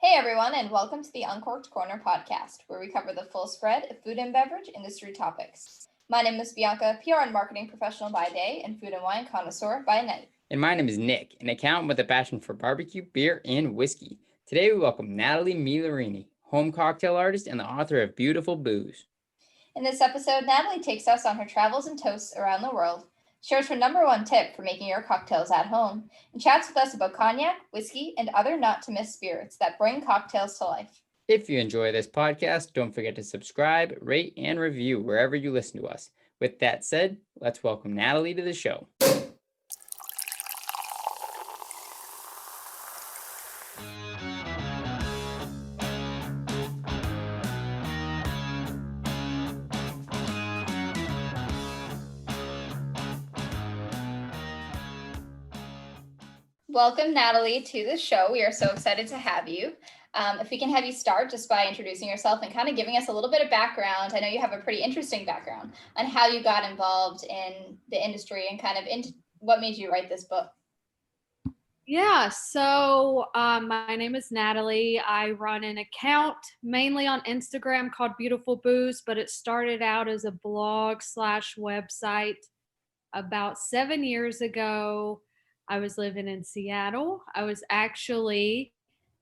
Hey everyone, and welcome to the Uncorked Corner podcast, where we cover the full spread of food and beverage industry topics. My name is Bianca, PR and marketing professional by day and food and wine connoisseur by night. And my name is Nick, an accountant with a passion for barbecue, beer, and whiskey. Today we welcome Natalie Migliarini, home cocktail artist and the author of Beautiful Booze. In this episode, Natalie takes us on her travels and toasts around the world, shares her number one tip for making your cocktails at home, and chats with us about cognac, whiskey, and other not-to-miss spirits that bring cocktails to life. If you enjoy this podcast, don't forget to subscribe, rate, and review wherever you listen to us. With that said, let's welcome Natalie to the show. Welcome, Natalie, to the show. We are so excited to have you. If we can have you start just by introducing yourself and kind of giving us a little bit of background. I know you have a pretty interesting background on how you got involved in the industry and kind of into what made you write this book. Yeah, so my name is Natalie. I run an account mainly on Instagram called Beautiful Booze, but it started out as a blog/website about 7 years ago. I was living in Seattle. I was actually,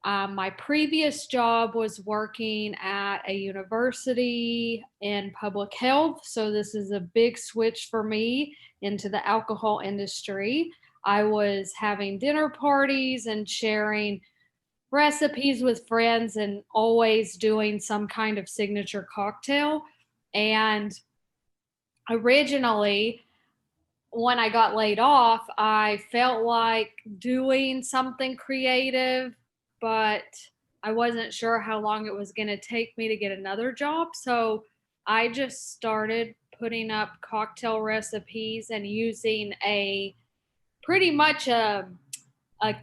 my previous job was working at a university in public health. So this is a big switch for me into the alcohol industry. I was having dinner parties and sharing recipes with friends and always doing some kind of signature cocktail. And originally, when I got laid off, I felt like doing something creative, but I wasn't sure how long it was going to take me to get another job. So I just started putting up cocktail recipes and using pretty much a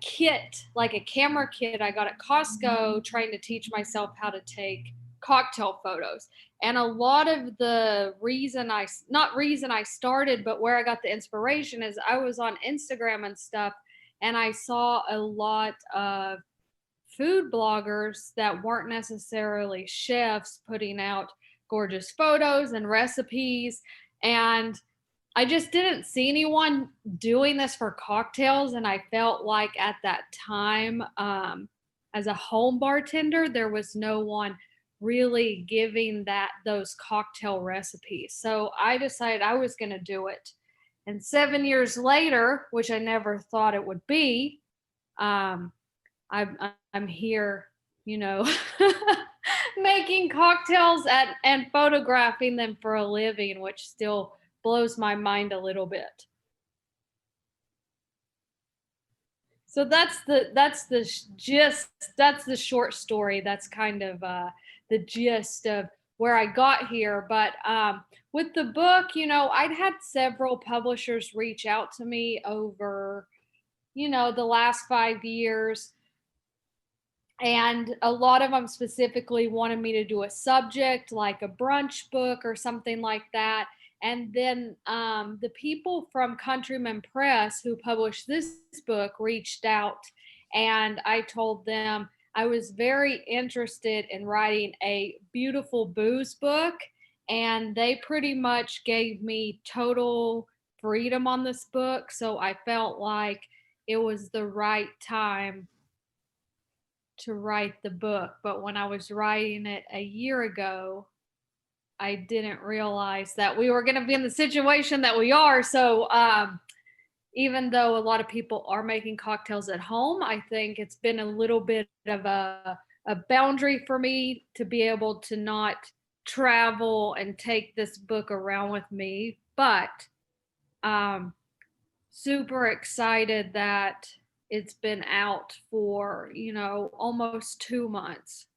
kit, like a camera kit I got at Costco, trying to teach myself how to take cocktail photos. And a lot of the reason I started, but where I got the inspiration is I was on Instagram and stuff, and I saw a lot of food bloggers that weren't necessarily chefs putting out gorgeous photos and recipes. And I just didn't see anyone doing this for cocktails. And I felt like at that time, as a home bartender, there was no one really giving those cocktail recipes. So I decided I was going to do it. And 7 years later, which I never thought it would be, I'm here, making cocktails and photographing them for a living, which still blows my mind a little bit. So that's the gist. That's the short story. That's kind of the gist of where I got here. But with the book, I'd had several publishers reach out to me over, the last 5 years. And a lot of them specifically wanted me to do a subject like a brunch book or something like that. And then the people from Countryman Press who published this book reached out, and I told them I was very interested in writing a Beautiful Booze book, and they pretty much gave me total freedom on this book. So I felt like it was the right time to write the book. But when I was writing it a year ago, I didn't realize that we were going to be in the situation that we are. So even though a lot of people are making cocktails at home, I think it's been a little bit of a boundary for me to be able to not travel and take this book around with me. But super excited that it's been out for, almost 2 months.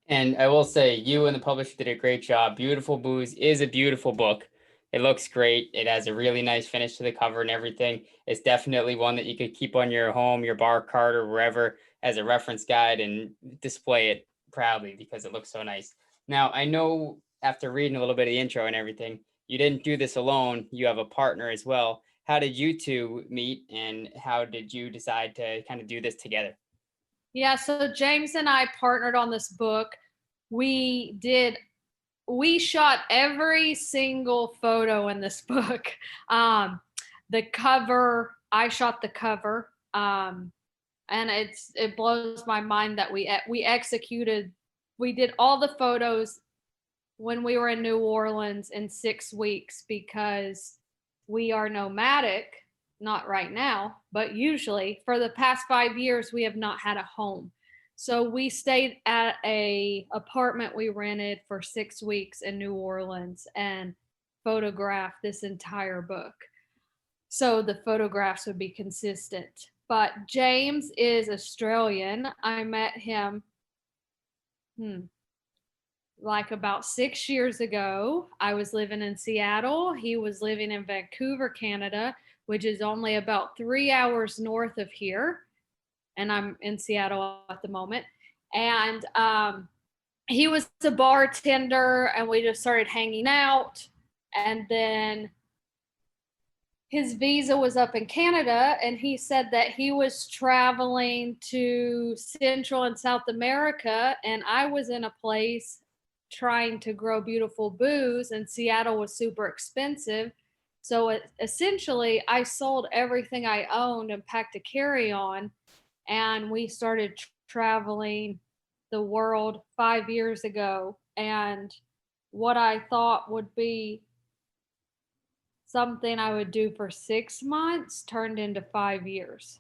And I will say, you and the publisher did a great job. Beautiful Booze is a beautiful book. It looks great. It has a really nice finish to the cover and everything. It's definitely one that you could keep on your home, your bar cart, or wherever as a reference guide and display it proudly because it looks so nice. Now, I know after reading a little bit of the intro and everything, you didn't do this alone. You have a partner as well. How did you two meet, and how did you decide to kind of do this together? Yeah, so James and I partnered on this book. We shot every single photo in this book. Um, the cover, I shot the cover. And it blows my mind that we did all the photos when we were in New Orleans in 6 weeks because we are nomadic, not right now, but usually for the past 5 years, we have not had a home. So we stayed at a apartment we rented for 6 weeks in New Orleans and photographed this entire book. So the photographs would be consistent. But James is Australian. I met him like about 6 years ago. I was living in Seattle. He was living in Vancouver, Canada, which is only about 3 hours north of here. And I'm in Seattle at the moment. And he was a bartender, and we just started hanging out. And then his visa was up in Canada, and he said that he was traveling to Central and South America, and I was in a place trying to grow beautiful booze, and Seattle was super expensive. So essentially, I sold everything I owned and packed a carry-on, and we started traveling the world 5 years ago. And what I thought would be something I would do for 6 months turned into 5 years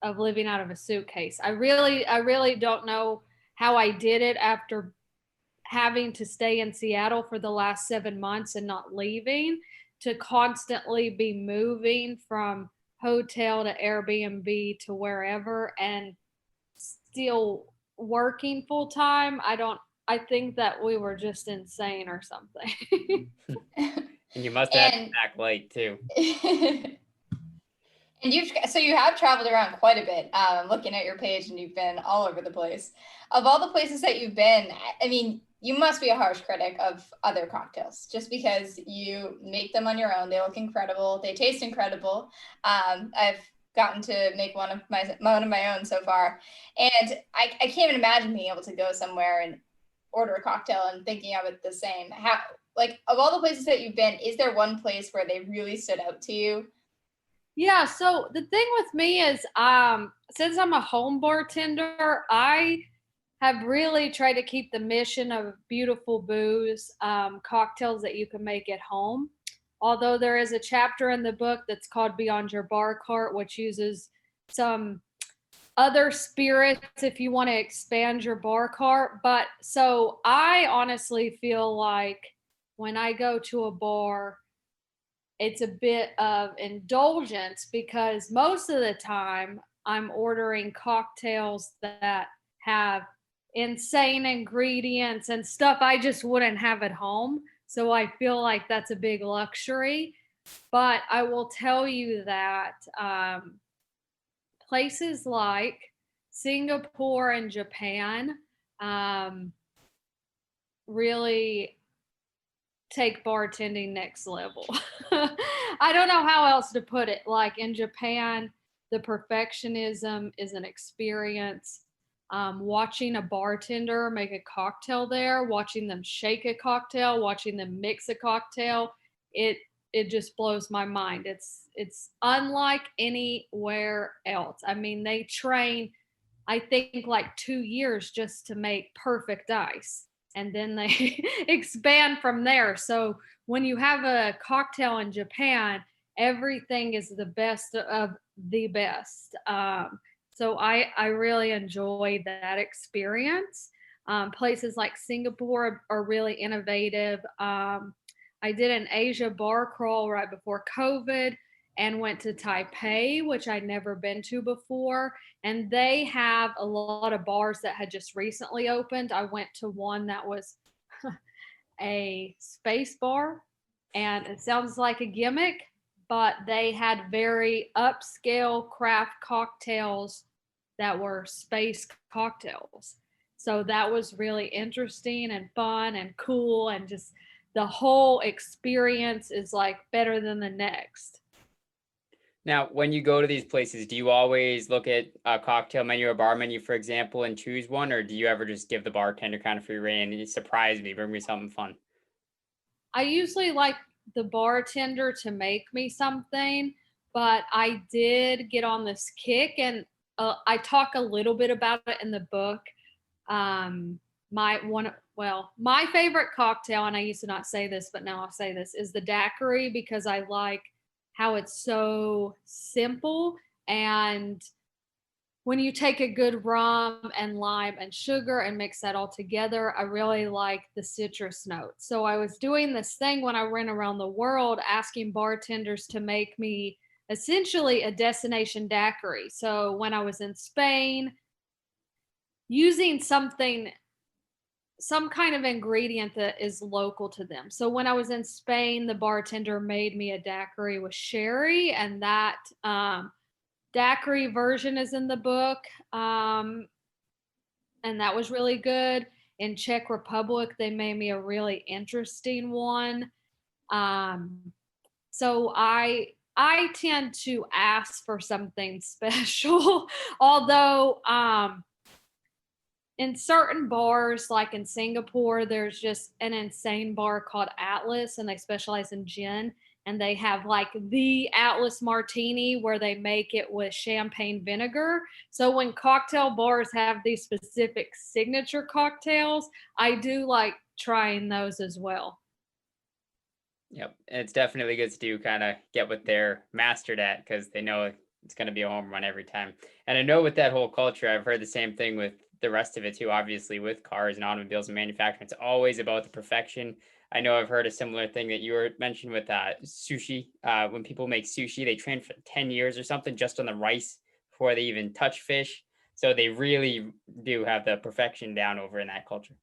of living out of a suitcase. I really don't know how I did it after having to stay in Seattle for the last 7 months and not leaving, to constantly be moving from hotel to Airbnb to wherever and still working full time. I think that we were just insane or something. And you must have And back light too. and you have traveled around quite a bit. Looking at your page, and you've been all over the place. Of all the places that you've been, I mean, you must be a harsh critic of other cocktails, just because you make them on your own. They look incredible. They taste incredible. I've gotten to make one of my own so far, and I can't even imagine being able to go somewhere and order a cocktail and thinking of it the same. How, like, of all the places that you've been, is there one place where they really stood out to you? Yeah, so the thing with me is since I'm a home bartender, I have really tried to keep the mission of beautiful booze, cocktails that you can make at home. Although there is a chapter in the book that's called Beyond Your Bar Cart, which uses some other spirits if you want to expand your bar cart. But so I honestly feel like when I go to a bar, it's a bit of indulgence because most of the time I'm ordering cocktails that have insane ingredients and stuff I just wouldn't have at home. So I feel like that's a big luxury. But I will tell you that places like Singapore and Japan really take bartending next level. I don't know how else to put it. Like in Japan, the perfectionism is an experience. Watching a bartender make a cocktail there, watching them shake a cocktail, watching them mix a cocktail, it just blows my mind. It's unlike anywhere else. I mean, they train, I think, like 2 years just to make perfect ice, and then they expand from there. So when you have a cocktail in Japan, everything is the best of the best. So I really enjoyed that experience. Places like Singapore are really innovative. I did an Asia bar crawl right before COVID and went to Taipei, which I'd never been to before. And they have a lot of bars that had just recently opened. I went to one that was a space bar, and it sounds like a gimmick, but they had very upscale craft cocktails that were space cocktails. So that was really interesting and fun and cool, and just the whole experience is like better than the next. Now, when you go to these places, do you always look at a cocktail menu or bar menu, for example, and choose one, or do you ever just give the bartender kind of free rein and you surprise me, bring me something fun? I usually like the bartender to make me something, but I did get on this kick, and I talk a little bit about it in the book. My favorite cocktail, and I used to not say this, but now I'll say this, is the daiquiri because I like how it's so simple. And when you take a good rum and lime and sugar and mix that all together, I really like the citrus notes. So I was doing this thing when I went around the world asking bartenders to make me essentially a destination daiquiri. So when I was in Spain, using some kind of ingredient that is local to them. So when I was in Spain, the bartender made me a daiquiri with sherry, and that daiquiri version is in the book. And that was really good. In Czech Republic, they made me a really interesting one. Um, so I tend to ask for something special, although in certain bars, like in Singapore, there's just an insane bar called Atlas, and they specialize in gin. And they have like the Atlas martini where they make it with champagne vinegar. So when cocktail bars have these specific signature cocktails, I do like trying those as well. Yep. It's definitely good to kind of get what they're mastered at because they know it's going to be a home run every time. And I know with that whole culture, I've heard the same thing with the rest of it too, obviously, with cars and automobiles and manufacturing. It's always about the perfection. I know I've heard a similar thing that you were mentioned with sushi. When people make sushi, they train for 10 years or something just on the rice before they even touch fish. So they really do have the perfection down over in that culture.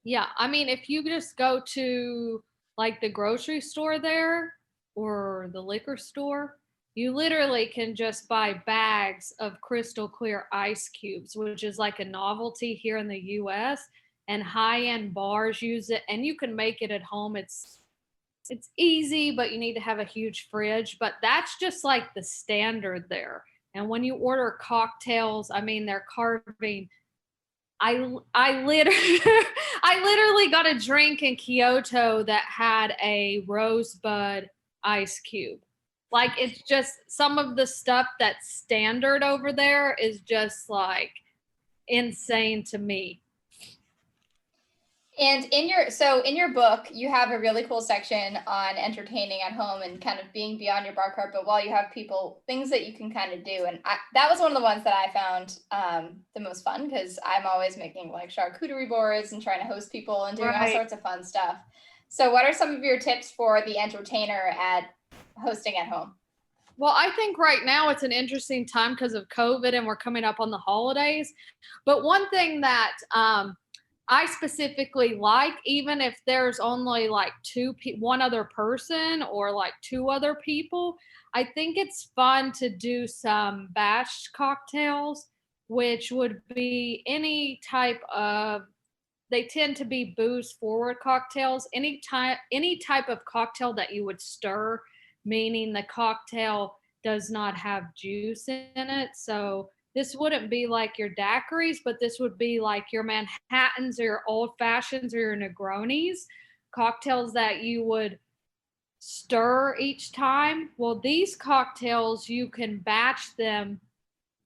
Yeah, I mean, if you just go to like the grocery store there or the liquor store, you literally can just buy bags of crystal clear ice cubes, which is like a novelty here in the US, and high-end bars use it, and you can make it at home. It's easy, but you need to have a huge fridge, but that's just like the standard there. And when you order cocktails, I mean, they're carving I literally I literally got a drink in Kyoto that had a rosebud ice cube. Like it's just some of the stuff that's standard over there is just like insane to me. And in your book, you have a really cool section on entertaining at home and kind of being beyond your bar cart, but while you have people, things that you can kind of do. And that was one of the ones that I found the most fun because I'm always making like charcuterie boards and trying to host people and doing all Right. sorts of fun stuff. So, what are some of your tips for the entertainer at hosting at home? Well, I think right now it's an interesting time because of COVID and we're coming up on the holidays. But one thing that I specifically like, even if there's only like one other person or like two other people, I think it's fun to do some batched cocktails, which would be they tend to be booze forward cocktails. Any type of cocktail that you would stir, meaning the cocktail does not have juice in it. So this wouldn't be like your daiquiris, but this would be like your Manhattans or your old fashions or your Negronis, cocktails that you would stir each time. Well, these cocktails, you can batch them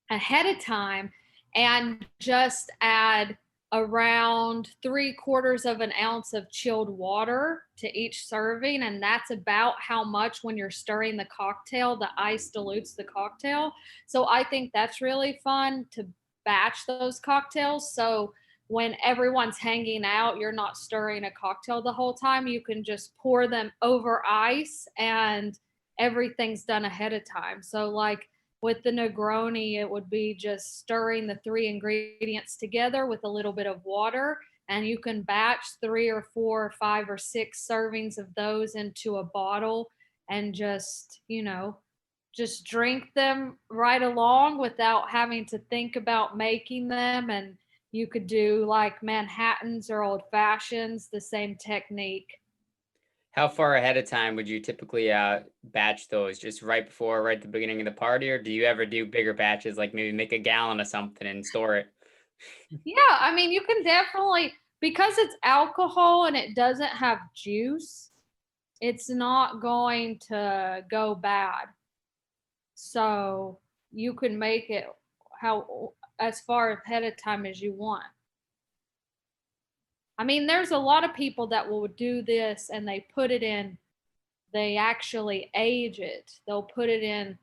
ahead of time and just add around 3/4 of an ounce of chilled water to each serving. And that's about how much, when you're stirring the cocktail, the ice dilutes the cocktail. So I think that's really fun to batch those cocktails. So when everyone's hanging out, you're not stirring a cocktail the whole time. You can just pour them over ice and everything's done ahead of time. So, like, with the Negroni, it would be just stirring the three ingredients together with a little bit of water. And you can batch 3 or 4 or 5 or 6 servings of those into a bottle and just drink them right along without having to think about making them. And you could do like Manhattans or old fashions, the same technique. How far ahead of time would you typically batch those? Just right before, right at the beginning of the party, or do you ever do bigger batches, like maybe make a gallon of something and store it? Yeah, I mean, you can definitely, because it's alcohol and it doesn't have juice, it's not going to go bad. So you can make it how as far ahead of time as you want. I mean, there's a lot of people that will do this and they put it in, they actually age it. They'll put it in,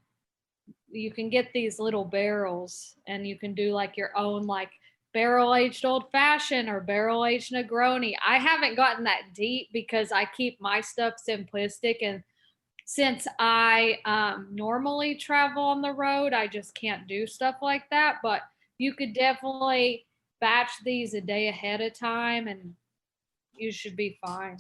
you can get these little barrels and you can do like your own, like barrel aged old fashioned or barrel aged Negroni. I haven't gotten that deep because I keep my stuff simplistic. And since I normally travel on the road, I just can't do stuff like that. But you could definitely batch these a day ahead of time and you should be fine.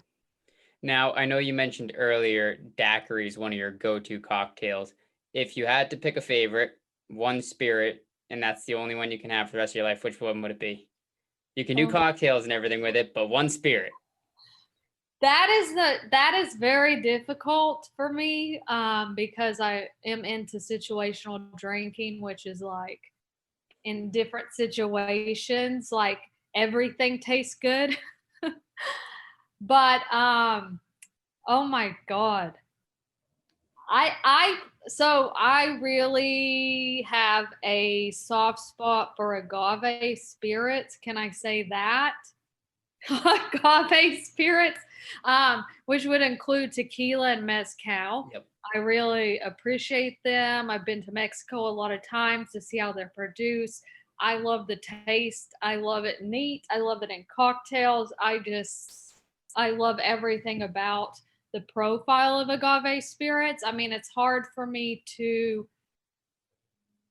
Now, I know you mentioned earlier daiquiri is one of your go-to cocktails. If you had to pick a favorite, one spirit, and that's the only one you can have for the rest of your life, which one would it be? You can do Um, cocktails and everything with it, but one spirit. that is very difficult for me because I am into situational drinking, which is like in different situations, like everything tastes good. But oh my god, I really have a soft spot for agave spirits. Can I say that? Agave spirits, which would include tequila and mezcal. Yep. I really appreciate them. I've been to Mexico a lot of times to see how they're produced. I love the taste. I love it neat. I love it in cocktails. I love everything about the profile of agave spirits. I mean, it's hard for me to,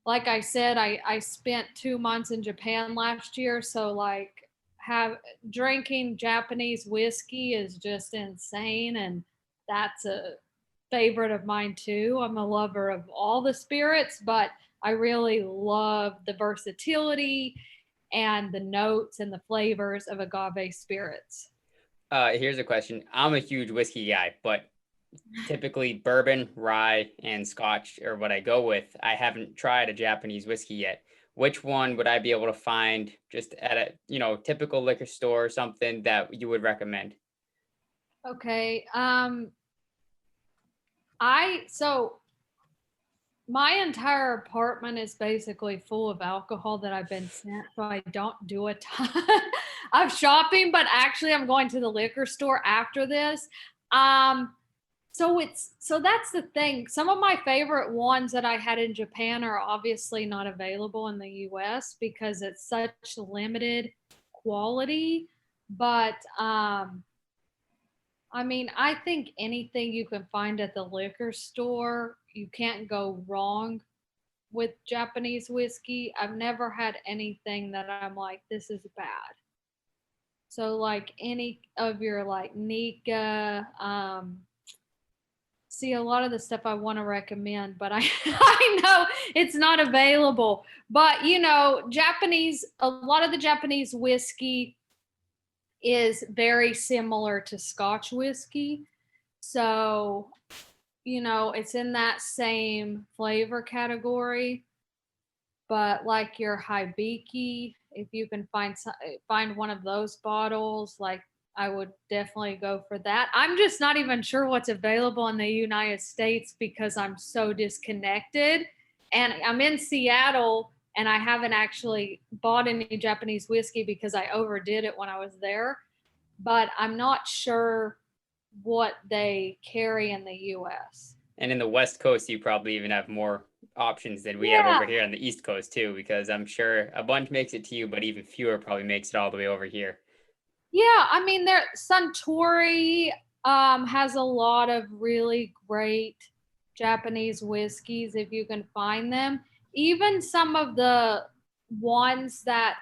like I said, I spent 2 months in Japan last year, so like have drinking Japanese whiskey is just insane, and that's a favorite of mine too. I'm a lover of all the spirits, but I really love the versatility and the notes and the flavors of agave spirits. Here's a question. I'm a huge whiskey guy, but typically bourbon, rye, and scotch are what I go with. I haven't tried a Japanese whiskey yet. Which one would I be able to find just at a, typical liquor store or something that you would recommend? Okay. I so my entire apartment is basically full of alcohol that I've been sent, so I don't do a ton of shopping, but actually I'm going to the liquor store after this. Um, so that's the thing. Some of my favorite ones that I had in Japan are obviously not available in the US because it's such limited quality, but I mean, I think anything you can find at the liquor store, you can't go wrong with Japanese whiskey. I've never had anything that I'm like, this is bad. So, like any of your like Nika, see a lot of the stuff I want to recommend, but I I know it's not available. But Japanese, a lot of the Japanese whiskey is very similar to Scotch whiskey. So, it's in that same flavor category. But like your Hibiki, if you can find one of those bottles, like I would definitely go for that. I'm just not even sure what's available in the United States because I'm so disconnected. And I'm in Seattle and I haven't actually bought any Japanese whiskey because I overdid it when I was there. But I'm not sure what they carry in the US. And in the West Coast, you probably even have more options than we have Yeah. over here on the East Coast too, because I'm sure a bunch makes it to you, but even fewer probably makes it all the way over here. Yeah, I mean, Suntory has a lot of really great Japanese whiskeys if you can find them. Even some of the ones that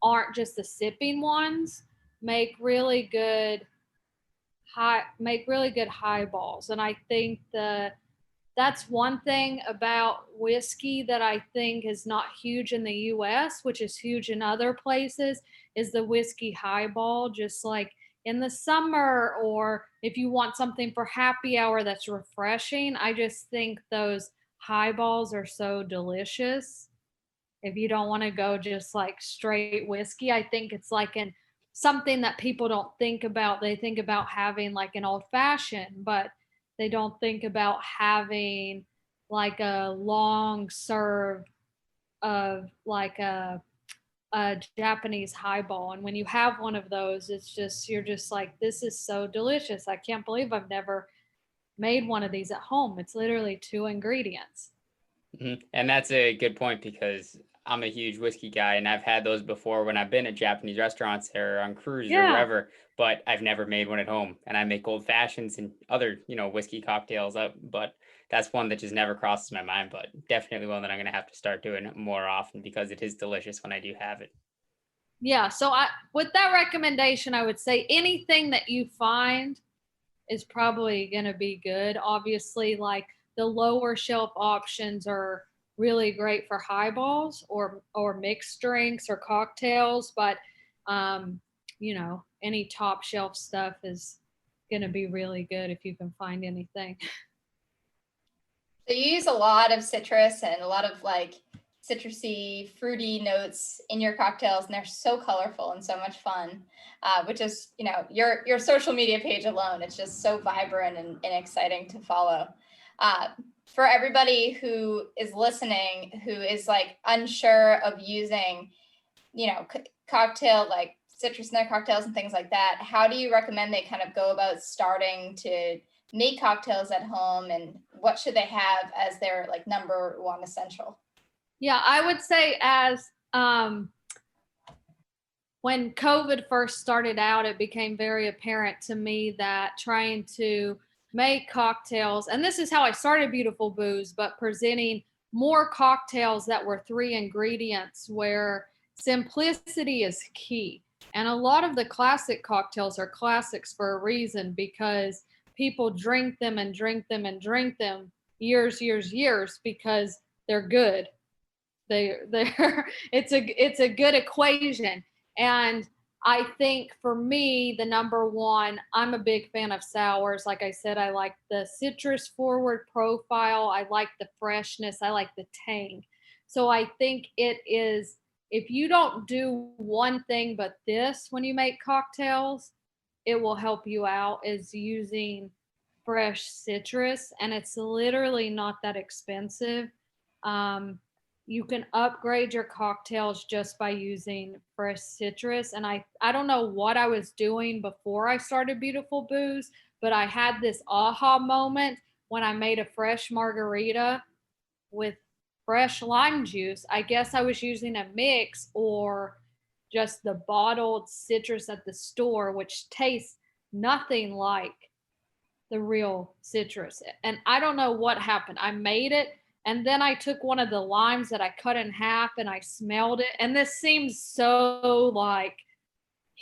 aren't just the sipping ones make really good highballs. And I think that's one thing about whiskey that I think is not huge in the US, which is huge in other places, is the whiskey highball. Just like in the summer, or if you want something for happy hour that's refreshing. I just think those highballs are so delicious. If you don't want to go just like straight whiskey, I think it's like an something that people don't think about. They think about having like an old fashioned, but they don't think about having like a long serve of like a Japanese highball. And when you have one of those, it's just, you're just like, this is so delicious. I can't believe I've never made one of these at home. It's literally 2 ingredients. And that's a good point, because I'm a huge whiskey guy, and I've had those before when I've been at Japanese restaurants or on cruises or Yeah. wherever, but I've never made one at home. And I make old fashions and other, whiskey cocktails up, but that's one that just never crosses my mind, but definitely one that I'm going to have to start doing more often, because it is delicious when I do have it. Yeah. So with that recommendation, I would say anything that you find is probably going to be good. Obviously, like the lower shelf options are really great for highballs or mixed drinks or cocktails, but any top shelf stuff is going to be really good if you can find anything. So you use a lot of citrus and a lot of like citrusy, fruity notes in your cocktails, and they're so colorful and so much fun. Which is, your social media page alone, it's just so vibrant and exciting to follow. For everybody who is listening, who is like unsure of using, cocktail like citrus in their cocktails and things like that, how do you recommend they kind of go about starting to make cocktails at home, and what should they have as their like number one essential? Yeah, I would say as when COVID first started out, it became very apparent to me that trying to make cocktails, and this is how I started Beautiful Booze, but presenting more cocktails that were 3 ingredients, where simplicity is key. And a lot of the classic cocktails are classics for a reason, because people drink them and drink them and drink them years, because they're good. They're it's a good equation. And I think for me, the number one, I'm a big fan of sours. Like I said, I like the citrus forward profile. I like the freshness. I like the tang. So I think it is, if you don't do one thing but this when you make cocktails, it will help you out, is using fresh citrus. And it's literally not that expensive. You can upgrade your cocktails just by using fresh citrus. And I don't know what I was doing before I started Beautiful Booze, but I had this aha moment when I made a fresh margarita with fresh lime juice. I guess I was using a mix or just the bottled citrus at the store, which tastes nothing like the real citrus. And I don't know what happened. I made it, and then I took one of the limes that I cut in half and I smelled it. And this seems so like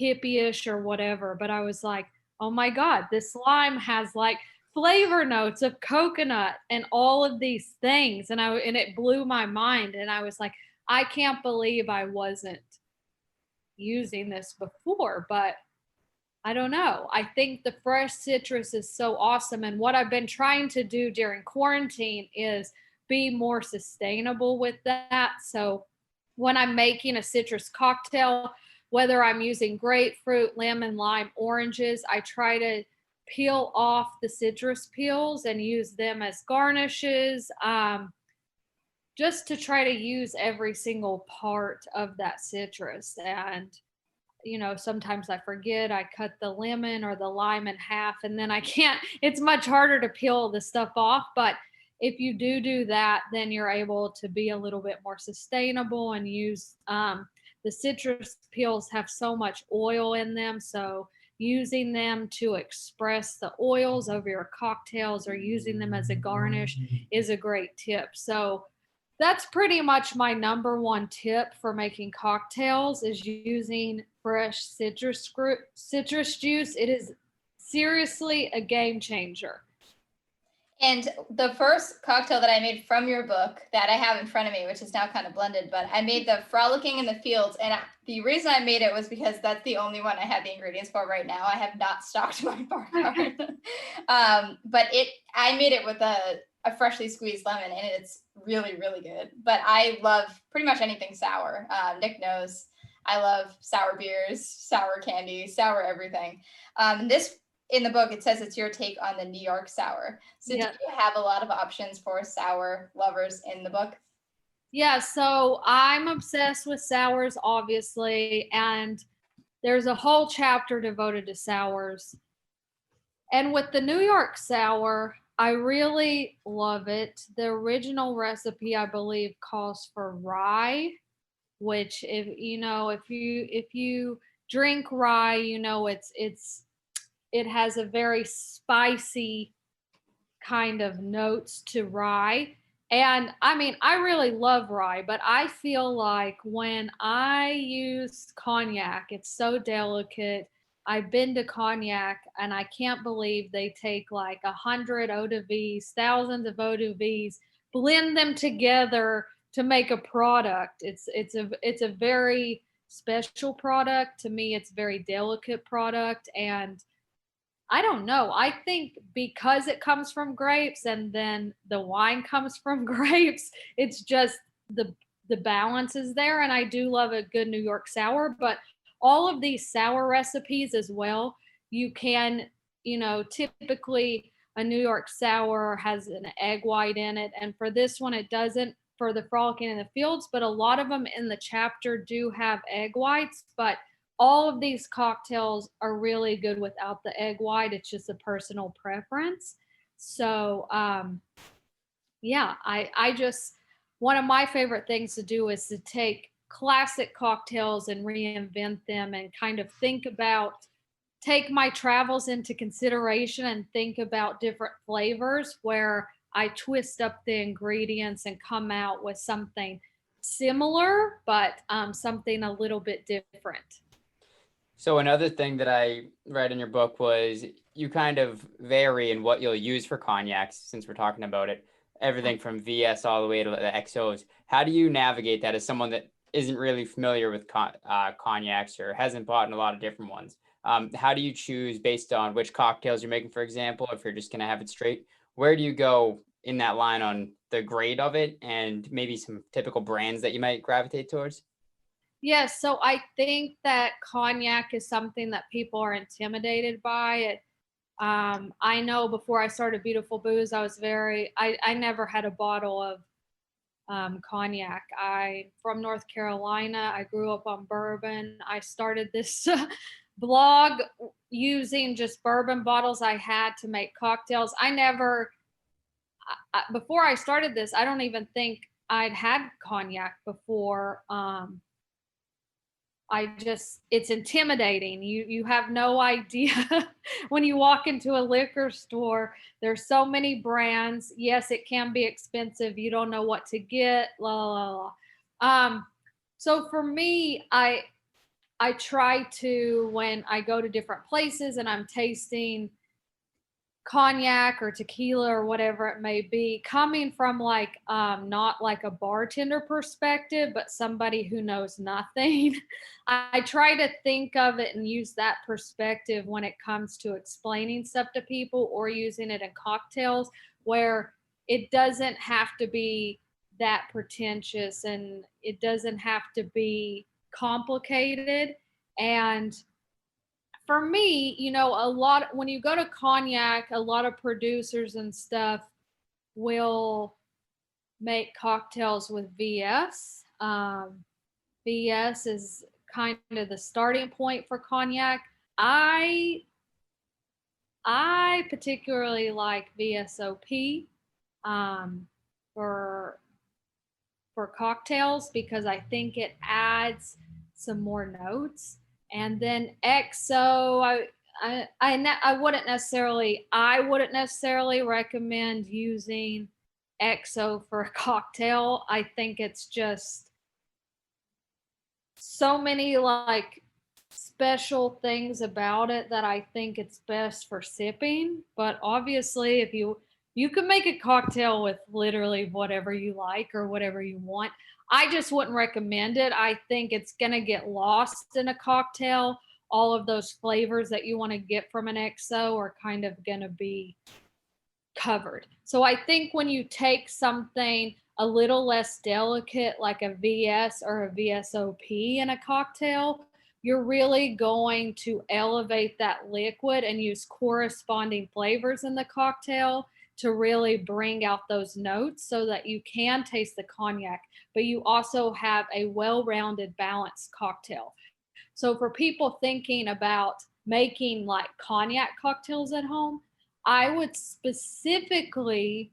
hippie-ish or whatever, but I was like, oh my God, this lime has like flavor notes of coconut and all of these things. And it blew my mind. And I was like, I can't believe I wasn't using this before, but I don't know. I think the fresh citrus is so awesome. And what I've been trying to do during quarantine is be more sustainable with that. So when I'm making a citrus cocktail, whether I'm using grapefruit, lemon, lime, oranges, I try to peel off the citrus peels and use them as garnishes, just to try to use every single part of that citrus. And sometimes I forget, I cut the lemon or the lime in half, and then it's much harder to peel the stuff off. But if you do that, then you're able to be a little bit more sustainable and use, the citrus peels have so much oil in them. So using them to express the oils over your cocktails or using them as a garnish is a great tip. So that's pretty much my number one tip for making cocktails, is using fresh citrus juice. It is seriously a game changer. And the first cocktail that I made from your book that I have in front of me, which is now kind of blended, but I made the Frolicking in the Fields. And the reason I made it was because that's the only one I have the ingredients for right now. I have not stocked my bar cart. But I made it with a freshly squeezed lemon, and it's really, really good. But I love pretty much anything sour. Nick knows I love sour beers, sour candy, sour everything. This in the book, it says it's your take on the New York sour. So Yeah. do you have a lot of options for sour lovers in the book? Yeah, so I'm obsessed with sours, obviously, and there's a whole chapter devoted to sours. And with the New York sour, I really love it. The original recipe, I believe, calls for rye, which if you drink rye, it has a very spicy kind of notes to rye. And I mean, I really love rye, but I feel like when I use cognac, it's so delicate. I've been to Cognac and I can't believe they take like 100 eau de vies, thousands of eau de vies, blend them together to make a product. It's a very special product. To me, it's a very delicate product. And I don't know. I think because it comes from grapes and then the wine comes from grapes, it's just the balance is there. And I do love a good New York sour, but all of these sour recipes as well, you can, typically a New York sour has an egg white in it. And for this one, it doesn't for the Frolicking in the Fields, but a lot of them in the chapter do have egg whites. But all of these cocktails are really good without the egg white. It's just a personal preference. So, yeah, I just, one of my favorite things to do is to take classic cocktails and reinvent them and kind of take my travels into consideration and think about different flavors where I twist up the ingredients and come out with something similar, but something a little bit different. So another thing that I read in your book was you kind of vary in what you'll use for cognacs, since we're talking about it. Everything from VS all the way to the XOs. How do you navigate that as someone that isn't really familiar with cognacs or hasn't bought in a lot of different ones? How do you choose based on which cocktails you're making, for example, if you're just going to have it straight? Where do you go in that line on the grade of it and maybe some typical brands that you might gravitate towards? Yes, so I think that cognac is something that people are intimidated by. I know before I started Beautiful Booze, I never had a bottle of cognac. I from North Carolina. I grew up on bourbon. I started this blog using just bourbon bottles I had to make cocktails. Before I started this, I don't even think I'd had cognac before. It's intimidating. You have no idea when you walk into a liquor store. There's so many brands. Yes, it can be expensive. You don't know what to get. La la la. So for me, I try to, when I go to different places and I'm tasting cognac or tequila or whatever it may be, coming from like not like a bartender perspective but somebody who knows nothing. I try to think of it and use that perspective when it comes to explaining stuff to people or using it in cocktails, where it doesn't have to be that pretentious and it doesn't have to be complicated. And for me, a lot when you go to cognac, a lot of producers and stuff will make cocktails with VS. VS is kind of the starting point for cognac. I particularly like VSOP um, for cocktails because I think it adds some more notes. And then XO, I wouldn't necessarily recommend using XO for a cocktail. I think it's just so many like special things about it that I think it's best for sipping. But obviously, if you You can make a cocktail with literally whatever you like or whatever you want. I just wouldn't recommend it. I think it's going to get lost in a cocktail. All of those flavors that you want to get from an XO are kind of going to be covered. So I think when you take something a little less delicate, like a VS or a VSOP in a cocktail, you're really going to elevate that liquid and use corresponding flavors in the cocktail to really bring out those notes so that you can taste the cognac, but you also have a well-rounded, balanced cocktail. So for people thinking about making like cognac cocktails at home, I would specifically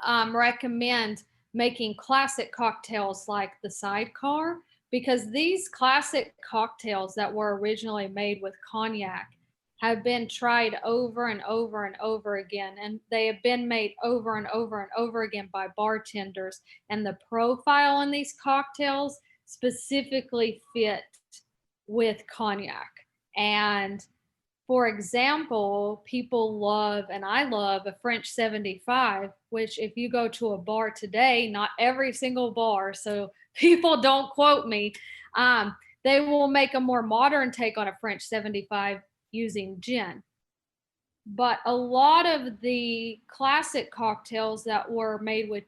recommend making classic cocktails like the Sidecar, because these classic cocktails that were originally made with cognac have been tried over and over and over again, and they have been made over and over and over again by bartenders, and the profile in these cocktails specifically fit with cognac. And for example, people love, and I love, a French 75, which if you go to a bar today, not every single bar, so people don't quote me, they will make a more modern take on a French 75 using gin. But a lot of the classic cocktails that are made with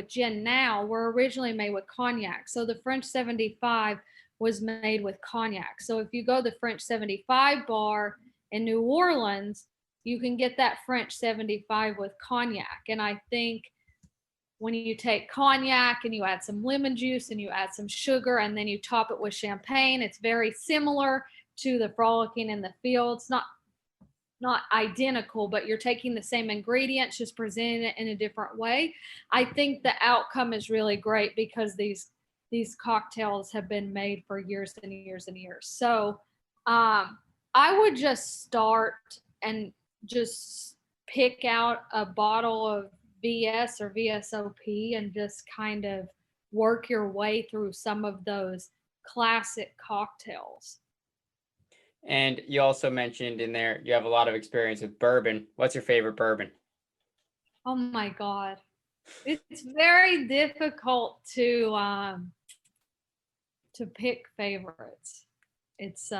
gin now were originally made with cognac. So the French 75 was made with cognac. So if you go to the French 75 bar in New Orleans, you can get that French 75 with cognac. And I think when you take cognac and you add some lemon juice and you add some sugar and then you top it with champagne, it's very similar to the Frolicking in the Fields. Not identical, but you're taking the same ingredients, just presenting it in a different way. I think the outcome is really great because these cocktails have been made for years and years and years. So I would just start and just pick out a bottle of VS or VSOP and just kind of work your way through some of those classic cocktails. And you also mentioned in there you have a lot of experience with bourbon. What's your favorite bourbon? Oh my God. It's very difficult to pick favorites. It's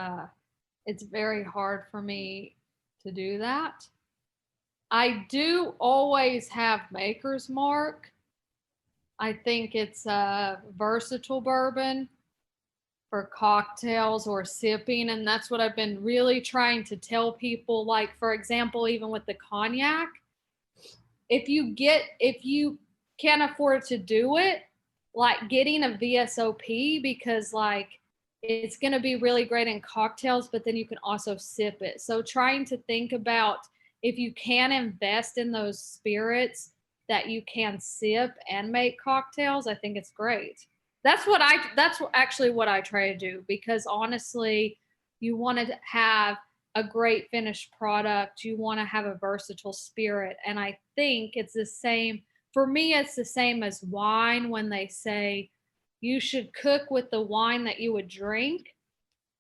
very hard for me to do that. I do always have Maker's Mark. I think it's a versatile bourbon for cocktails or sipping, and that's what I've been really trying to tell people. Like, for example, even with the cognac, if you can't afford to do it, like getting a VSOP, because like it's going to be really great in cocktails, but then you can also sip it. So trying to think about if you can invest in those spirits that you can sip and make cocktails, I think it's great. That's actually what I try to do, because honestly, you want to have a great finished product, you want to have a versatile spirit, and I think it's the same for me. It's the same as wine. When they say you should cook with the wine that you would drink,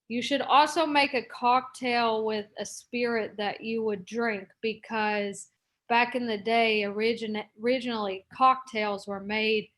you should also make a cocktail with a spirit that you would drink, because back in the day, originally cocktails were made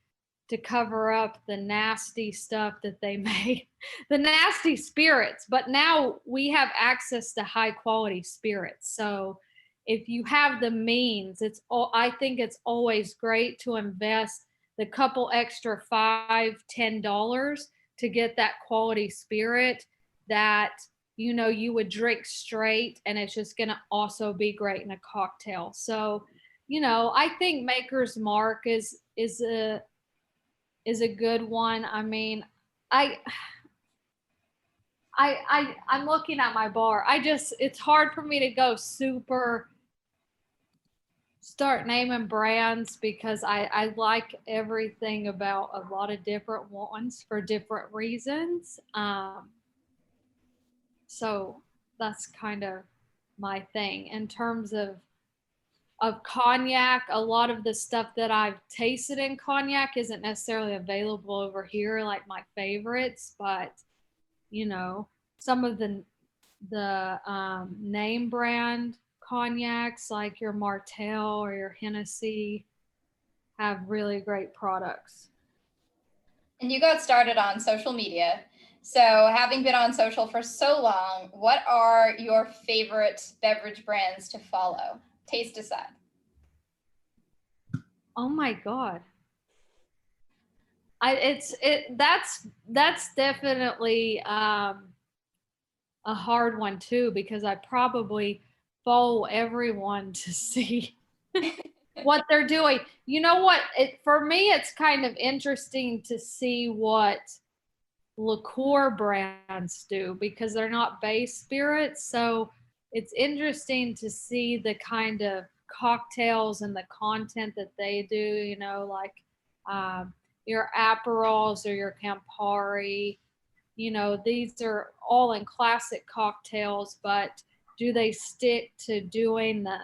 to cover up the nasty stuff that they made, the nasty spirits. But now we have access to high quality spirits. So if you have the means, I think it's always great to invest the couple extra $5-10 to get that quality spirit that you would drink straight, and it's just going to also be great in a cocktail. So I think Maker's Mark is a good one. I mean, I'm looking at my bar. It's hard for me to go start naming brands, because I like everything about a lot of different ones for different reasons. So that's kind of my thing. In terms of cognac, a lot of the stuff that I've tasted in cognac isn't necessarily available over here, like my favorites, but some of the name brand cognacs like your Martell or your Hennessy have really great products. And you got started on social media. So having been on social for so long, what are your favorite beverage brands to follow? Taste aside. Oh my God. That's definitely a hard one too, because I probably follow everyone to see what they're doing. You know what? For me, it's kind of interesting to see what liqueur brands do because they're not base spirits. So it's interesting to see the kind of cocktails and the content that they do, like um, your Aperols or your Campari. These are all in classic cocktails, but do they stick to doing the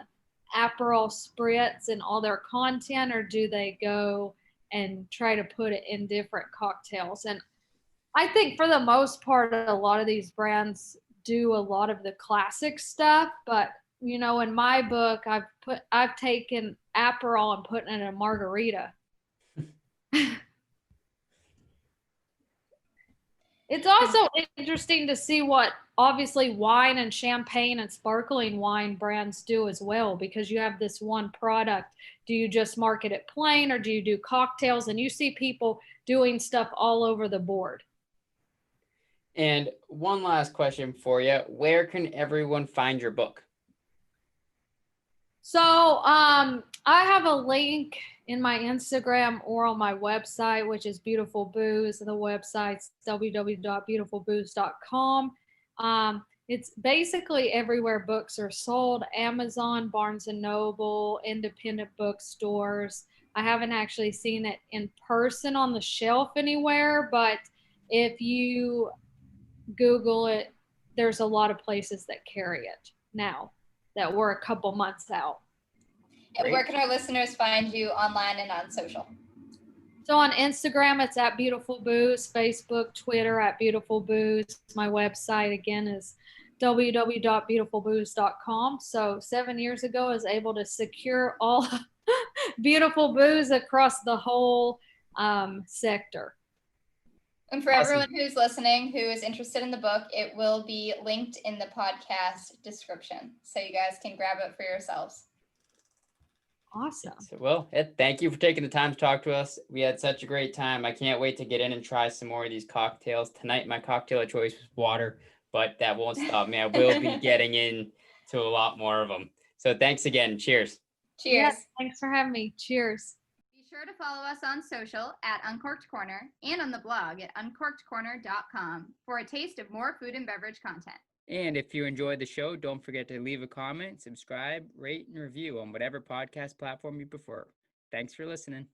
Aperol spritz and all their content, or do they go and try to put it in different cocktails? And I think for the most part, a lot of these brands do a lot of the classic stuff, but in my book, I've taken Aperol and put it in a margarita. It's also interesting to see what obviously wine and champagne and sparkling wine brands do as well, because you have this one product. Do you just market it plain or do you do cocktails? And you see people doing stuff all over the board. And one last question for you. Where can everyone find your book? So I have a link in my Instagram or on my website, which is Beautiful Booze. The website's www.beautifulbooze.com. It's basically everywhere books are sold: Amazon, Barnes and Noble, independent bookstores. I haven't actually seen it in person on the shelf anywhere, but if you Google it, there's a lot of places that carry it now that we're a couple months out. And where can our listeners find you online and on social? So on Instagram, it's at Beautiful Booze, Facebook, Twitter at Beautiful Booze. My website again is www.beautifulbooze.com. So 7 years ago, I was able to secure all Beautiful Booze across the whole sector. And for everyone who's listening, who is interested in the book, it will be linked in the podcast description. So you guys can grab it for yourselves. Awesome. So, well, thank you for taking the time to talk to us. We had such a great time. I can't wait to get in and try some more of these cocktails. Tonight, my cocktail of choice was water, but that won't stop me. I will be getting in to a lot more of them. So thanks again. Cheers. Cheers. Yes, thanks for having me. Cheers. Be sure to follow us on social at Uncorked Corner and on the blog at uncorkedcorner.com for a taste of more food and beverage content. And if you enjoyed the show, don't forget to leave a comment, subscribe, rate, and review on whatever podcast platform you prefer. Thanks for listening.